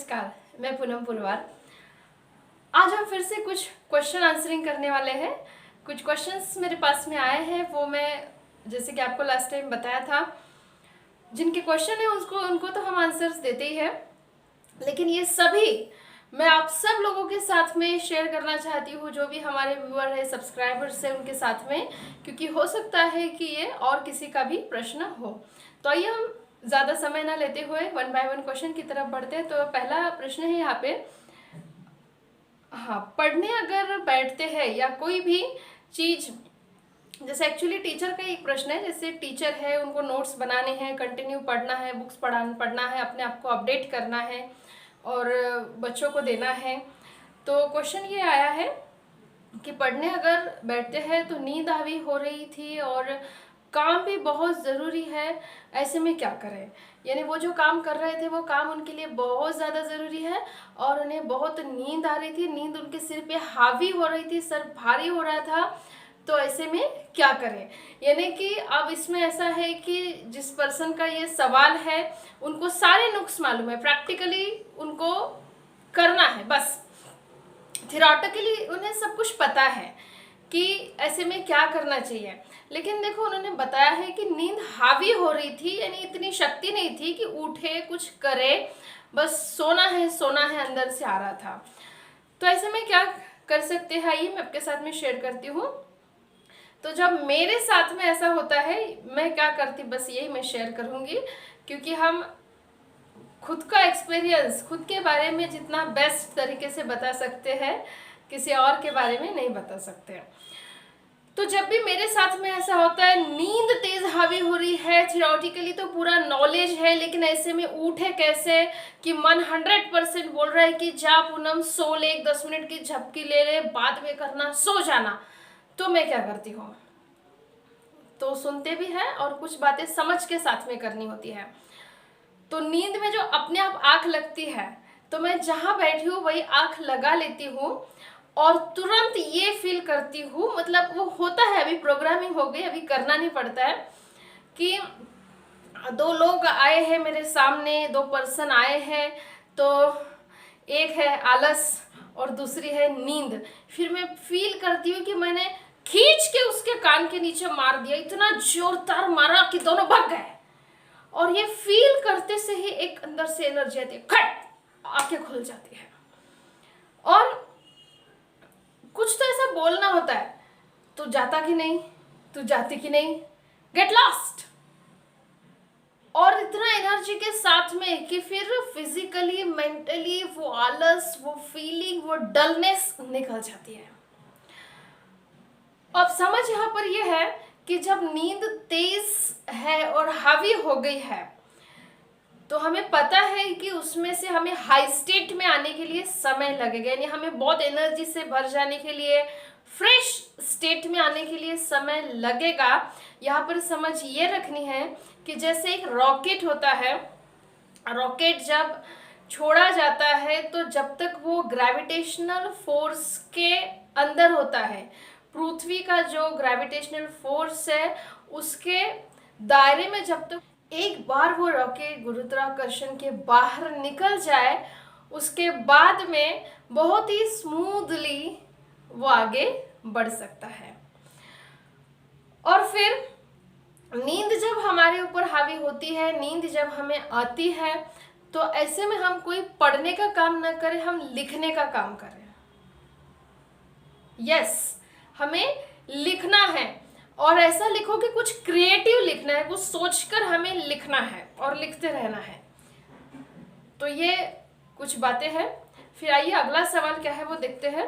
नमस्कार, मैं पूनम पुरवार। आज हम फिर से कुछ क्वेश्चन आंसरिंग करने वाले हैं। कुछ क्वेश्चंस मेरे पास में आए हैं, वो मैं जैसे कि आपको लास्ट टाइम बताया था, जिनके क्वेश्चन है उनको तो हम आंसर्स देते ही हैं, लेकिन ये सभी मैं आप सब लोगों के साथ में शेयर करना चाहती हूँ, जो भी हमारे व्यूअर है, सब्सक्राइबर्स है, उनके साथ में, क्योंकि हो सकता है कि ये और किसी का भी प्रश्न हो। तो आइए हम ज़्यादा समय ना लेते हुए वन बाय वन क्वेश्चन की तरफ बढ़ते हैं। तो पहला प्रश्न है यहाँ पे, हाँ, पढ़ने अगर बैठते हैं या कोई भी चीज़, जैसे एक्चुअली टीचर का एक प्रश्न है, जैसे टीचर है, उनको नोट्स बनाने हैं, कंटिन्यू पढ़ना है, बुक्स पढ़ना है, अपने आप को अपडेट करना है और बच्चों को देना है। तो क्वेश्चन ये आया है कि पढ़ने अगर बैठते हैं तो नींद हावी हो रही थी और काम भी बहुत ज़रूरी है, ऐसे में क्या करें। यानी वो जो काम कर रहे थे वो काम उनके लिए बहुत ज़्यादा ज़रूरी है और उन्हें बहुत नींद आ रही थी, नींद उनके सिर पे हावी हो रही थी, सर भारी हो रहा था। तो ऐसे में क्या करें। यानी कि अब इसमें ऐसा है कि जिस पर्सन का ये सवाल है उनको सारे नुक्स मालूम है, प्रैक्टिकली उनको करना है, बस थियोरेटिकली उन्हें सब कुछ पता है कि ऐसे में क्या करना चाहिए। लेकिन देखो, उन्होंने बताया है कि नींद हावी हो रही थी, यानी इतनी शक्ति नहीं थी कि उठे कुछ करे, बस सोना है अंदर से आ रहा था। तो ऐसे में क्या कर सकते हैं, ये मैं आपके साथ में शेयर करती हूँ। तो जब मेरे साथ में ऐसा होता है, मैं क्या करती, बस यही मैं शेयर करूँगी, क्योंकि हम खुद का एक्सपीरियंस, खुद के बारे में जितना बेस्ट तरीके से बता सकते हैं, किसी और के बारे में नहीं बता सकते। तो जब भी मेरे साथ में ऐसा होता है, नींद तेज हावी हो रही है, थियोरेटिकली तो पूरा नॉलेज है, लेकिन ऐसे में उठे कैसे, कि मन 100% बोल रहा है कि जा पूनम सो ले, 10 मिनट की झपकी ले ले, बाद में करना, सो जाना। तो मैं क्या करती हूँ, तो सुनते भी हैं और कुछ बातें समझ के साथ में करनी होती है। तो नींद में जो अपने आप आंख लगती है, तो मैं जहां बैठी हूँ वही आंख लगा लेती हूँ और तुरंत ये फील करती हूँ, मतलब वो होता है, अभी प्रोग्रामिंग हो गई, अभी करना नहीं पड़ता है, कि दो लोग आए हैं मेरे सामने, दो पर्सन आए हैं, तो एक है आलस और दूसरी है नींद। फिर मैं फील करती हूँ कि मैंने खींच के उसके कान के नीचे मार दिया, इतना जोरदार मारा कि दोनों भाग गए। और ये फील करते से ही एक अंदर से एनर्जी आती है, खट, आंखें खुल जाती है। और कुछ तो ऐसा बोलना होता है, तू जाता कि नहीं, तू जाती कि नहीं, गेट लॉस्ट। और इतना एनर्जी के साथ में कि फिर फिजिकली मेंटली वो आलस, वो फीलिंग, वो डलनेस निकल जाती है। अब समझ यहाँ पर यह है कि जब नींद तेज है और हावी हो गई है, तो हमें पता है कि उसमें से हमें हाई स्टेट में आने के लिए समय लगेगा, यानी हमें बहुत एनर्जी से भर जाने के लिए, फ्रेश स्टेट में आने के लिए समय लगेगा। यहाँ पर समझ ये रखनी है कि जैसे एक रॉकेट होता है, रॉकेट जब छोड़ा जाता है तो जब तक वो ग्रेविटेशनल फोर्स के अंदर होता है, पृथ्वी का जो ग्रेविटेशनल फोर्स है उसके दायरे में, जब तक एक बार वो रॉकेट गुरुत्वाकर्षण के बाहर निकल जाए, उसके बाद में बहुत ही स्मूथली वो आगे बढ़ सकता है। और फिर नींद जब हमारे ऊपर हावी होती है, नींद जब हमें आती है, तो ऐसे में हम कोई पढ़ने का काम ना करें, हम लिखने का काम करें। यस, हमें लिखना है और ऐसा लिखो कि कुछ क्रिएटिव लिखना है, कुछ सोचकर हमें लिखना है और लिखते रहना है। तो ये कुछ बातें हैं। फिर आइए अगला सवाल क्या है वो देखते हैं।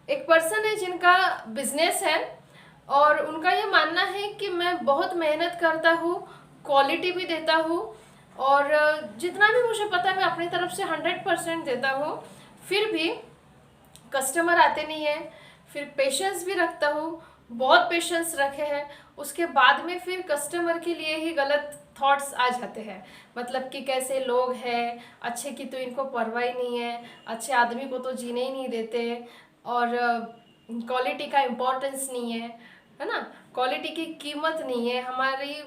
एक पर्सन है जिनका बिजनेस है और उनका ये मानना है कि मैं बहुत मेहनत करता हूँ, क्वालिटी भी देता हूँ और जितना भी मुझे पता है मैं अपनी तरफ से 100% देता हूँ, फिर भी कस्टमर आते नहीं है। फिर पेशेंस भी रखता हूँ, बहुत पेशेंस रखे हैं, उसके बाद में फिर कस्टमर के लिए ही गलत थॉट्स आ जाते हैं, मतलब कि कैसे लोग हैं, अच्छे की तो इनको परवाह ही नहीं है, अच्छे आदमी को तो जीने ही नहीं देते, और क्वालिटी का इम्पोर्टेंस नहीं है ना, क्वालिटी की कीमत नहीं है, हमारी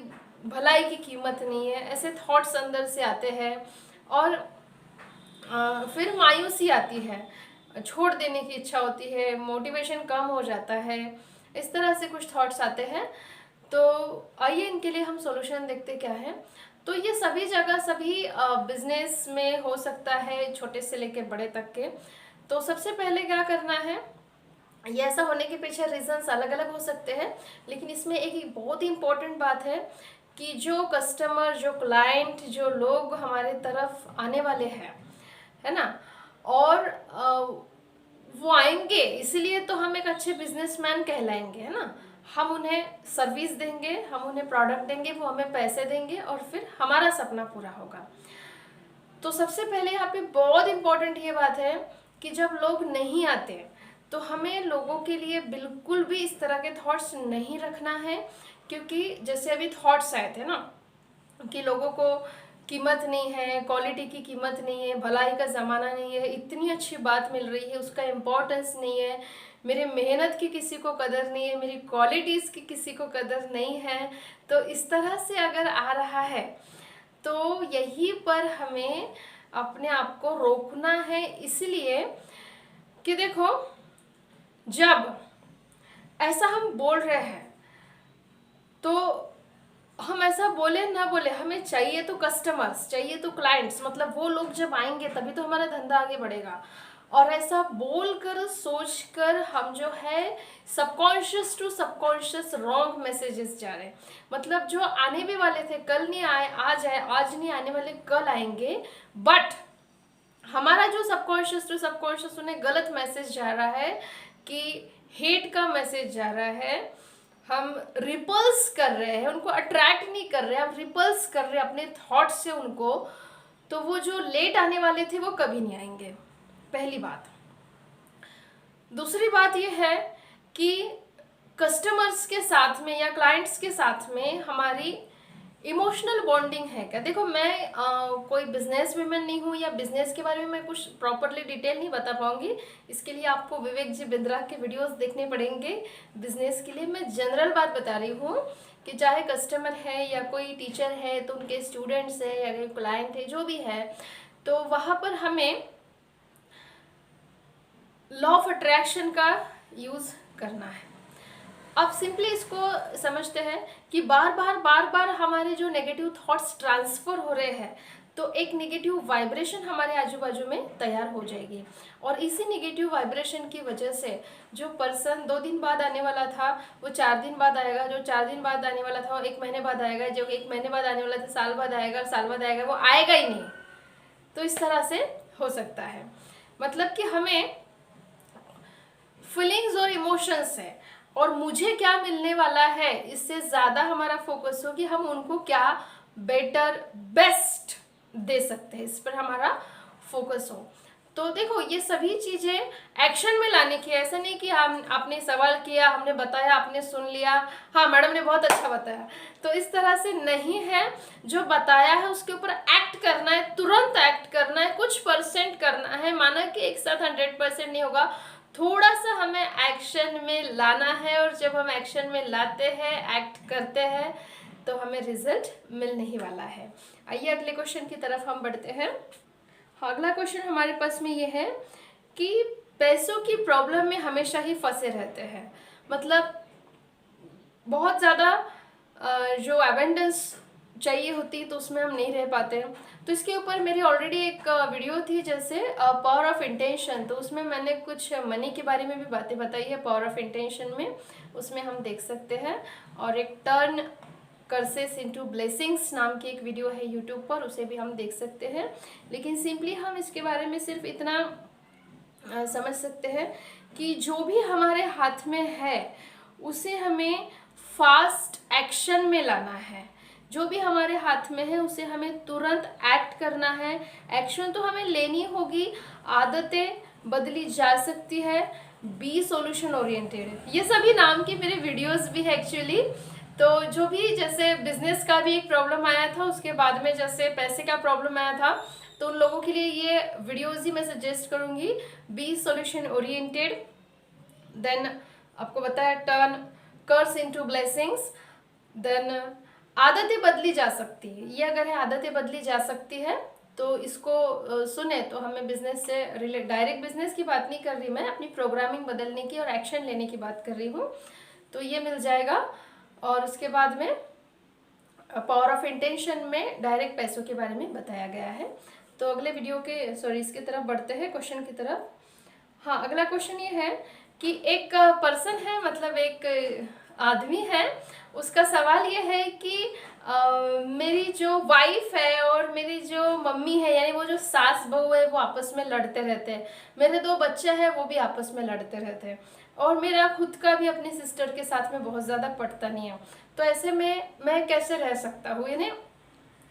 भलाई की कीमत नहीं है, ऐसे थॉट्स अंदर से आते हैं। और फिर मायूसी आती है, छोड़ देने की इच्छा होती है, मोटिवेशन कम हो जाता है, इस तरह से कुछ थॉट्स आते हैं। तो आइए इनके लिए हम सॉल्यूशन देखते क्या है। तो ये सभी जगह सभी बिजनेस में हो सकता है, छोटे से लेके बड़े तक के। तो सबसे पहले क्या करना है, ये ऐसा होने के पीछे रीजंस अलग अलग हो सकते हैं, लेकिन इसमें एक बहुत ही इम्पोर्टेंट बात है कि जो कस्टमर, जो क्लाइंट, जो लोग हमारे तरफ आने वाले हैं, है ना, और वो आएंगे इसीलिए तो हम एक अच्छे बिजनेसमैन कहलाएंगे, है ना। हम उन्हें सर्विस देंगे, हम उन्हें प्रोडक्ट देंगे, वो हमें पैसे देंगे और फिर हमारा सपना पूरा होगा। तो सबसे पहले यहाँ पे बहुत इम्पोर्टेंट ये बात है कि जब लोग नहीं आते तो हमें लोगों के लिए बिल्कुल भी इस तरह के थॉट्स नहीं रखना है। क्योंकि जैसे अभी थॉट्स आए थे ना कि लोगों को कीमत नहीं है, क्वालिटी की कीमत नहीं है, भलाई का ज़माना नहीं है, इतनी अच्छी बात मिल रही है उसका इम्पोर्टेंस नहीं है, मेरे मेहनत की किसी को कदर नहीं है, मेरी क्वालिटीज़ की किसी को कदर नहीं है। तो इस तरह से अगर आ रहा है तो यहीं पर हमें अपने आप को रोकना है, इसलिए कि देखो जब ऐसा हम बोल रहे हैं तो हम ऐसा बोले ना बोले, हमें चाहिए तो कस्टमर्स, चाहिए तो क्लाइंट्स, मतलब वो लोग जब आएंगे तभी तो हमारा धंधा आगे बढ़ेगा। और ऐसा बोलकर सोचकर हम जो है subconscious to subconscious wrong messages जा रहे हैं। मतलब जो आने भी वाले थे कल नहीं आए, आज आए, आज नहीं आने वाले कल आएंगे, बट हमारा जो सबकॉन्शियस टू सबकॉन्शियस उन्हें गलत मैसेज जा रहा है कि हेट का मैसेज जा रहा है। हम रिपल्स कर रहे हैं, उनको अट्रैक्ट नहीं कर रहे हैं, हम रिपल्स कर रहे हैं अपने थॉट से उनको। तो वो जो लेट आने वाले थे वो कभी नहीं आएंगे, पहली बात। दूसरी बात ये है कि कस्टमर्स के साथ में या क्लाइंट्स के साथ में हमारी इमोशनल बॉन्डिंग है क्या। देखो मैं कोई बिजनेस वुमेन नहीं हूँ, या बिजनेस के बारे में मैं कुछ प्रॉपरली डिटेल नहीं बता पाऊंगी। इसके लिए आपको विवेक जी बिंद्रा के वीडियोस देखने पड़ेंगे। बिजनेस के लिए मैं जनरल बात बता रही हूँ कि चाहे कस्टमर है या कोई टीचर है तो उनके स्टूडेंट्स है या कोई क्लाइंट है, जो भी है, तो वहाँ पर हमें लॉ ऑफ अट्रैक्शन का यूज़ करना है। अब सिंपली इसको समझते हैं कि बार बार हमारे जो नेगेटिव थॉट्स ट्रांसफर हो रहे हैं तो एक नेगेटिव वाइब्रेशन हमारे आजू बाजू में तैयार हो जाएगी। और इसी नेगेटिव वाइब्रेशन की वजह से जो पर्सन 2 दिन बाद आने वाला था वो 4 दिन बाद आएगा, जो 4 दिन बाद आने वाला था वो 1 महीने बाद आएगा, जो 1 महीने बाद आने वाला था साल बाद आएगा, साल बाद आएगा, वो आएगा ही नहीं। तो इस तरह से हो सकता है। मतलब कि हमें फीलिंग्स और इमोशंस है और मुझे क्या मिलने वाला है, इससे ज़्यादा हमारा फोकस हो कि हम उनको क्या बेटर बेस्ट दे सकते हैं, इस पर हमारा फोकस हो। तो देखो ये सभी चीज़ें एक्शन में लाने की, ऐसा नहीं कि हम आपने सवाल किया, हमने बताया, आपने सुन लिया, हाँ मैडम ने बहुत अच्छा बताया, तो इस तरह से नहीं है। जो बताया है उसके ऊपर एक्ट करना है, तुरंत एक्ट करना है, कुछ % करना है। माना कि एक साथ 100% नहीं होगा, थोड़ा सा हमें एक्शन में लाना है। और जब हम एक्शन में लाते हैं, एक्ट करते हैं, तो हमें रिजल्ट मिलने ही वाला है। आइए अगले क्वेश्चन की तरफ हम बढ़ते हैं। अगला क्वेश्चन हमारे पास में ये है कि पैसों की प्रॉब्लम में हमेशा ही फंसे रहते हैं। मतलब बहुत ज़्यादा जो एबंडेंस चाहिए होती तो उसमें हम नहीं रह पाते। तो इसके ऊपर मेरी ऑलरेडी एक वीडियो थी जैसे पावर ऑफ इंटेंशन, तो उसमें मैंने कुछ मनी के बारे में भी बातें बताई है पावर ऑफ इंटेंशन में, उसमें हम देख सकते हैं। और एक टर्न कर्सेस इनटू ब्लेसिंग्स नाम की एक वीडियो है यूट्यूब पर, उसे भी हम देख सकते हैं। लेकिन सिंपली हम इसके बारे में सिर्फ इतना समझ सकते हैं कि जो भी हमारे हाथ में है उसे हमें फास्ट एक्शन में लाना है। जो भी हमारे हाथ में है उसे हमें तुरंत एक्ट करना है। एक्शन तो हमें लेनी होगी, आदतें बदली जा सकती है। बी सॉल्यूशन ओरिएंटेड, ये सभी नाम के मेरे वीडियोस भी है एक्चुअली। तो जो भी जैसे बिजनेस का भी एक प्रॉब्लम आया था, उसके बाद में जैसे पैसे का प्रॉब्लम आया था, तो उन लोगों के लिए ये वीडियोस ही मैं सजेस्ट करूँगी। बी सॉल्यूशन ओरिएंटेड, देन आपको बताया टर्न कर्स इनटू ब्लेसिंग्स, देन आदतें बदली जा सकती है, ये अगर है आदतें बदली जा सकती है तो इसको सुने तो हमें बिजनेस से रिलेट, डायरेक्ट बिजनेस की बात नहीं कर रही मैं, अपनी प्रोग्रामिंग बदलने की और एक्शन लेने की बात कर रही हूँ, तो ये मिल जाएगा। और उसके बाद में पावर ऑफ इंटेंशन में डायरेक्ट पैसों के बारे में बताया गया है। तो अगले वीडियो के इसकी तरफ बढ़ते हैं, क्वेश्चन की तरफ। हाँ, अगला क्वेश्चन ये है कि एक पर्सन है, मतलब एक आदमी है, उसका सवाल ये है कि मेरी जो वाइफ है और मेरी जो मम्मी है, यानी वो जो सास बहू है, वो आपस में लड़ते रहते हैं, मेरे 2 बच्चे हैं वो भी आपस में लड़ते रहते हैं, और मेरा खुद का भी अपनी सिस्टर के साथ में बहुत ज़्यादा पटता नहीं है, तो ऐसे में मैं कैसे रह सकता हूँ। यानी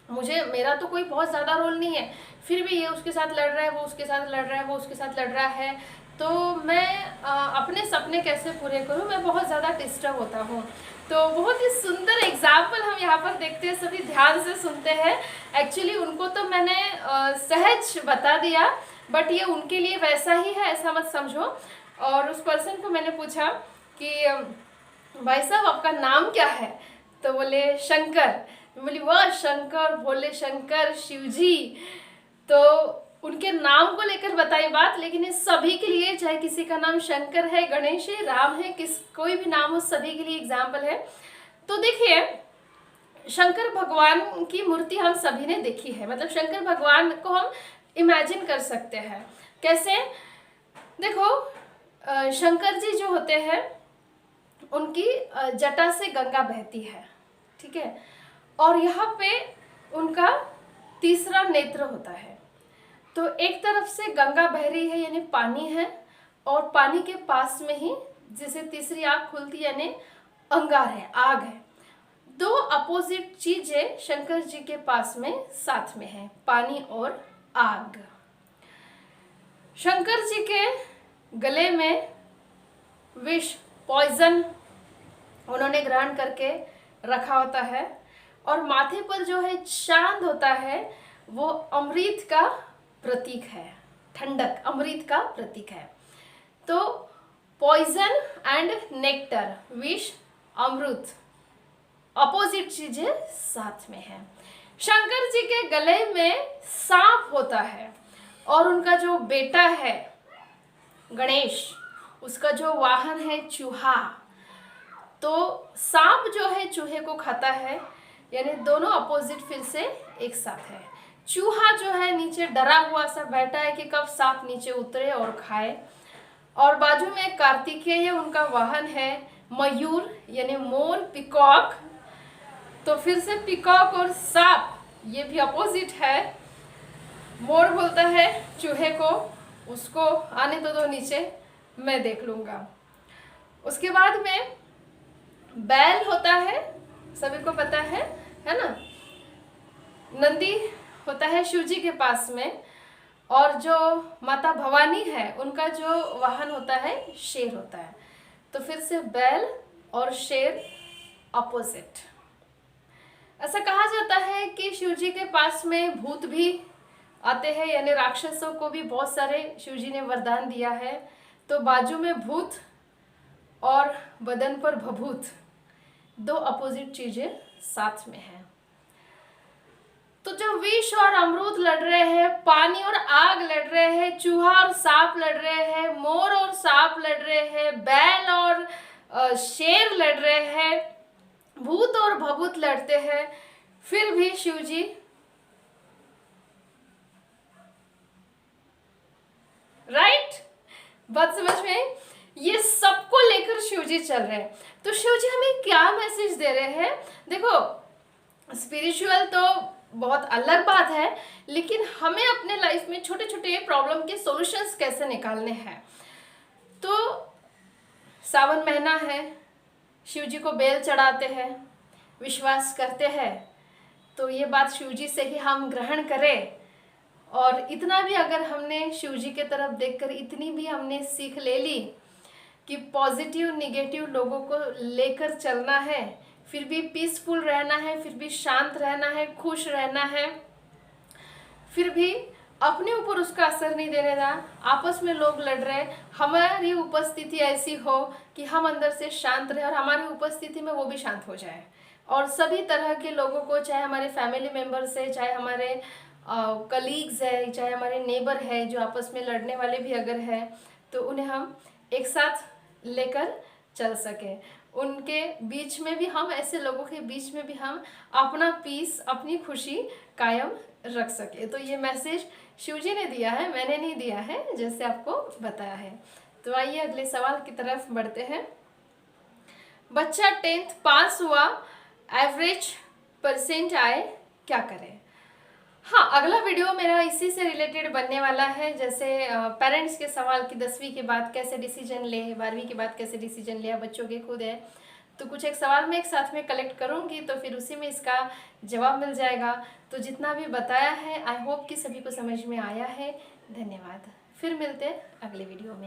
मुझे, मेरा तो कोई बहुत ज़्यादा रोल नहीं है, फिर भी ये उसके साथ लड़ रहा है, वो उसके साथ लड़ रहा है, वो उसके साथ लड़ रहा है, तो मैं अपने सपने कैसे पूरे करूं, मैं बहुत ज़्यादा डिस्टर्ब होता हूं। तो बहुत ही सुंदर एग्जाम्पल हम यहाँ पर देखते हैं, सभी ध्यान से सुनते हैं। एक्चुअली उनको तो मैंने सहज बता दिया, बट ये उनके लिए वैसा ही है, ऐसा मत समझो। और उस पर्सन को मैंने पूछा कि भाई साहब आपका नाम क्या है, तो बोले शंकर। बोली वाह शंकर, बोले शंकर शिवजी, तो उनके नाम को लेकर बताई बात। लेकिन इस सभी के लिए, चाहे किसी का नाम शंकर है, गणेश है, राम है, कोई भी नाम हो, सभी के लिए एग्जाम्पल है। तो देखिए, शंकर भगवान की मूर्ति हम सभी ने देखी है, मतलब शंकर भगवान को हम इमेजिन कर सकते हैं। कैसे? देखो, शंकर जी जो होते हैं उनकी जटा से गंगा बहती है, ठीक है, और यहाँ पे उनका तीसरा नेत्र होता है। तो एक तरफ से गंगा बह रही है, यानी पानी है, और पानी के पास में ही जिसे तीसरी आँख खुलती है, यानी अंगार है, आग है। 2 अपोजिट चीजें शंकर जी के पास में साथ में है, पानी और आग। शंकर जी के गले में विष, पॉइजन उन्होंने ग्रहण करके रखा होता है, और माथे पर जो है चांद होता है, वो अमृत का प्रतीक है, ठंडक, अमृत का प्रतीक है। तो पॉइजन एंड नेक्टर, विष, अमृत, अपोजिट चीजें साथ में है। शंकर जी के गले में सांप होता है, और उनका जो बेटा है गणेश, उसका जो वाहन है चूहा। तो सांप जो है चूहे को खाता है, यानी दोनों अपोजिट फिर से एक साथ है। चूहा जो है नीचे डरा हुआ सा बैठा है कि कब सांप नीचे उतरे और खाए। और बाजू में कार्तिकेय, उनका वाहन है मयूर, यानी मोर, पिकॉक। तो फिर से पिकॉक और सांप, ये भी अपोजिट है। मोर बोलता है चूहे को, उसको आने तो दो नीचे, मैं देख लूंगा। उसके बाद में बैल होता है, सभी को पता है ना। नंदी होता है शिव जी के पास में, और जो माता भवानी है उनका जो वाहन होता है शेर होता है। तो फिर से बैल और शेर अपोजिट। ऐसा कहा जाता है कि शिव जी के पास में भूत भी आते हैं, यानी राक्षसों को भी बहुत सारे शिव जी ने वरदान दिया है। तो बाजू में भूत और बदन पर भभूत, 2 अपोजिट चीजें साथ में हैं। तो जो विष और अमरूद लड़ रहे हैं, पानी और आग लड़ रहे हैं, चूहा और सांप लड़ रहे हैं, मोर और सांप लड़ रहे हैं, बैल और शेर लड़ रहे हैं, भूत और भभूत लड़ते हैं, फिर भी शिव जी राइट, बात समझ में? ये सबको लेकर शिव जी चल रहे हैं। तो शिव जी हमें क्या मैसेज दे रहे हैं? देखो, स्पिरिचुअल तो बहुत अलग बात है, लेकिन हमें अपने लाइफ में छोटे छोटे प्रॉब्लम के सॉल्यूशंस कैसे निकालने हैं। तो सावन महीना है, शिव जी को बेल चढ़ाते हैं, विश्वास करते हैं, तो ये बात शिव जी से ही हम ग्रहण करें। और इतना भी अगर हमने शिव जी के तरफ देखकर इतनी भी हमने सीख ले ली कि पॉजिटिव निगेटिव लोगों को लेकर चलना है, फिर भी पीसफुल रहना है, फिर भी शांत रहना है, खुश रहना है, फिर भी अपने ऊपर उसका असर नहीं देने देना। आपस में लोग लड़ रहे, हमारी उपस्थिति ऐसी हो कि हम अंदर से शांत रहे और हमारी उपस्थिति में वो भी शांत हो जाए, और सभी तरह के लोगों को, चाहे हमारे फैमिली मेम्बर्स है, चाहे हमारे कलीग्स है, चाहे हमारे नेबर है जो आपस में लड़ने वाले भी अगर है, तो उन्हें हम एक साथ लेकर चल सकें। उनके बीच में भी हम, ऐसे लोगों के बीच में भी हम अपना पीस, अपनी खुशी कायम रख सके। तो ये मैसेज शिव जी ने दिया है, मैंने नहीं दिया है, जैसे आपको बताया है। तो आइए अगले सवाल की तरफ बढ़ते हैं। बच्चा 10th पास हुआ, एवरेज परसेंट आए, क्या करें? हाँ, अगला वीडियो मेरा इसी से रिलेटेड बनने वाला है, जैसे पेरेंट्स के सवाल कि 10वीं के बाद कैसे डिसीजन ले, 12वीं के बाद कैसे डिसीजन ले, बच्चों के खुद है। तो कुछ एक सवाल मैं एक साथ में कलेक्ट करूँगी, तो फिर उसी में इसका जवाब मिल जाएगा। तो जितना भी बताया है, आई होप कि सभी को समझ में आया है। धन्यवाद। फिर मिलते हैं अगले वीडियो में।